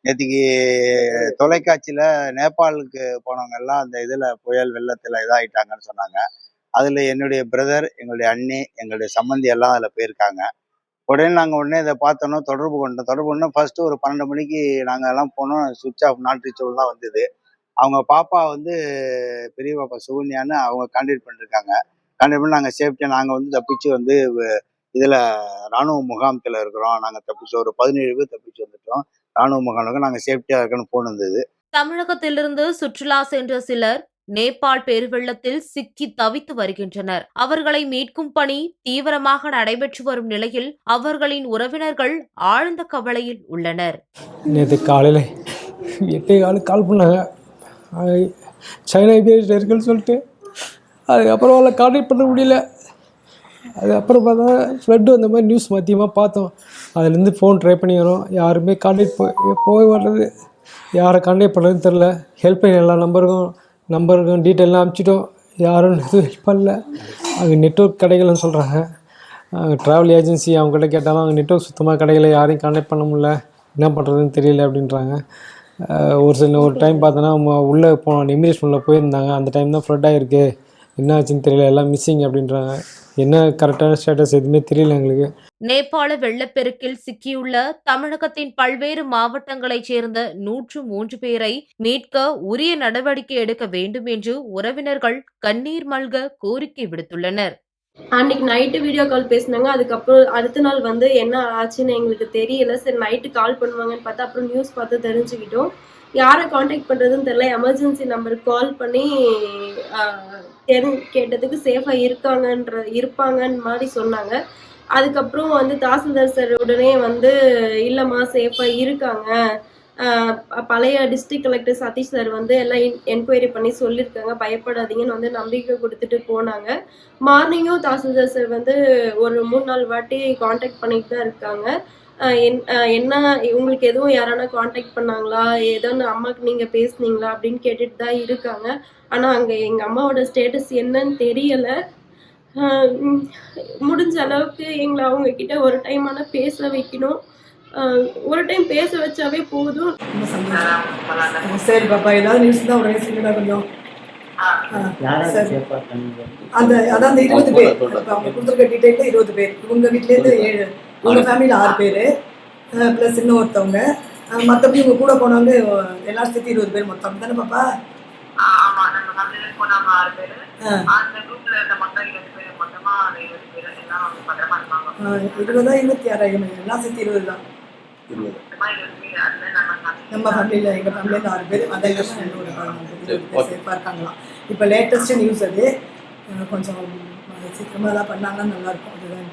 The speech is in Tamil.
நேத்திக்கு தொலைக்காட்சியில நேபாளுக்கு போனவங்க எல்லாம் அந்த இதுல புயல் வெள்ளத்துல இதாயிட்டாங்கன்னு சொன்னாங்க. அதுல என்னுடைய பிரதர், எங்களுடைய அண்ணி, எங்களுடைய சம்பந்தி எல்லாம் அதுல போயிருக்காங்க. உடனே இத பார்த்தோன்னே தொடர்பு கொண்டோம். தொடர்பு கொண்டோம் ஃபர்ஸ்ட்டு ஒரு 12 மணிக்கு நாங்க எல்லாம் போனோம். ஸ்விட்ச் ஆஃப் நாட் ரீச்சபிள் தான் வந்தது. அவங்க பாப்பா வந்து பெரிய பாப்பா சுகன்யான்னு அவங்க கான்டாக்ட் பண்ணிருக்காங்க. கான்டாக்ட் பண்ணி நாங்க வந்து தப்பிச்சு வந்து இதுல ராணுவ முகாம்த்துல இருக்கிறோம். நாங்க தப்பிச்சு ஒரு 17 பேர் தப்பிச்சு வந்துட்டோம். ராணுவ முகாம்ல நாங்க சேஃப்டியா இருக்கோன்னு ஃபோன் வந்தது. தமிழகத்திலிருந்து சுற்றுலா சென்ற சிலர் நேபாள் பெருவெள்ளத்தில் சிக்கி தவித்து வருகின்றனர். அவர்களை மீட்கும் பணி தீவிரமாக நடைபெற்று வரும் நிலையில் அவர்களின் உறவினர்கள் ஆழ்ந்த கவலையில் உள்ளனர். நேற்று காலையில் 8:15 கால் பண்ணாங்க. சைனா இருக்குன்னு சொல்லிட்டு அதுக்கப்புறம் அவளை கான்டாக்ட் பண்ண முடியல. அதுக்கப்புறம் பார்த்தா ஃப்ளட்டு அந்த மாதிரி நியூஸ் மத்தியமாக பார்த்தோம். அதுலேருந்து ஃபோன் ட்ரை பண்ணி வரோம். யாருமே கான்டாக்ட் போய் வர்றது, யாரை கான்டாக்ட் பண்ணுறதுன்னு தெரில. ஹெல்ப்லைன் எல்லா நம்பருக்கும் டீட்டெயிலாம் அனுப்பிச்சிட்டோம். யாரும் எதுவும் ஹெல்ப் பண்ணல. அங்கே நெட்ஒர்க் கிடைக்கலன்னு சொல்கிறாங்க. ட்ராவல் ஏஜென்சி அவங்ககிட்ட கேட்டாலும் அங்கே நெட்ஒர்க் சுத்தமாக கிடைக்கல, யாரையும் கான்டாக்ட் பண்ண முடியல, என்ன பண்ணுறதுன்னு தெரியல அப்படின்றாங்க. ஒரு டைம் பார்த்தோன்னா உள்ளே போனோம், இமிகிரேஷனில் போயிருந்தாங்க. அந்த டைம் தான் ஃப்ளட் ஆகிருக்கு, என்ன ஆச்சுன்னு தெரியல, எல்லாம் மிஸ்ஸிங் அப்படின்றாங்க. என்ன கரெக்டான ஸ்டேட்டஸ் எதுவுமே தெரியல எங்களுக்கு. நேபாள வெள்ளப்பெருக்கில் சிக்கியுள்ள தமிழகத்தின் பல்வேறு மாவட்டங்களைச் சேர்ந்த 103 பேரை மீட்க உரிய நடவடிக்கை எடுக்க வேண்டும் என்று உறவினர்கள் கண்ணீர் மல்க கோரிக்கை விடுத்துள்ளனர். அன்னைக்கு நைட்டு வீடியோ கால் பேசினாங்க. அதுக்கப்புறம் அடுத்த நாள் வந்து என்ன ஆச்சுன்னு எங்களுக்கு தெரியல. சரி நைட்டு கால் பண்ணுவாங்கன்னு பார்த்தா அப்புறம் நியூஸ் பார்த்து தெரிஞ்சுக்கிட்டோம். யாரை காண்டாக்ட் பண்ணுறதுன்னு தெரியல. எமர்ஜென்சி நம்பருக்கு கால் பண்ணி கேட்டதுக்கு சேஃபாக இருப்பாங்கன்னு மாதிரி சொன்னாங்க. அதுக்கப்புறம் வந்து தாசில்தார் சார் உடனே வந்து இல்லைம்மா சேஃபாக இருக்காங்க, பழைய டிஸ்ட்ரிக்ட் கலெக்டர் சதீஷ் சார் வந்து எல்லாம் என்கொயரி பண்ணி சொல்லியிருக்காங்க, பயப்படாதீங்கன்னு வந்து நம்பிக்கை கொடுத்துட்டு போனாங்க. மார்னிங்கும் தாசில்தார் சார் வந்து ஒரு 3-4 வாட்டி காண்டாக்ட் பண்ணிட்டு தான் இருக்காங்க. என்ன உங்களுக்கு எதுவும் யாரானா காண்டாக்ட் பண்ணாங்களா, ஏதோ அம்மாவுக்கு நீங்கள் பேசுனீங்களா அப்படின்னு கேட்டுட்டு தான் இருக்காங்க. ஆனால் அங்கே எங்கள் அம்மாவோட ஸ்டேட்டஸ் என்னன்னு தெரியலை. முடிஞ்ச அளவுக்கு எங்களை அவங்கக்கிட்ட ஒரு டைம் ஆனால் பேச வைக்கணும். ஒரு டைம் பேச வச்சாவே போதும். சரி பாப்பா, ஏதாவது நியூஸ் தான் உடனே சொல்லுடா கொஞ்சம். அதான் அந்த 20 பேர் அவங்க கொடுத்துருக்க டீட்டெயிலில் 20 பேர். இவங்க வீட்டிலேருந்து 7, இவங்க ஃபேமிலியில் 6 பேர் ப்ளஸ் இன்னும் ஒருத்தவங்க. மற்றபடி இவங்க கூட போனவங்க எல்லாரும் சேர்த்து 20 பேர் மொத்தம் தானே பாப்பா? இருபதா 26 எல்லாம் சேர்த்து 20 தான். நம்ம ஃபேமிலியில் எங்கள் ஃபேமிலியில் 6 பேர், அதை சேஃபாக இருக்காங்களாம். இப்போ லேட்டஸ்ட்டு நியூஸ் அது. கொஞ்சம் சீக்கிரமாக தான் பண்ணாங்கன்னா நல்லாயிருக்கும். அதுதான்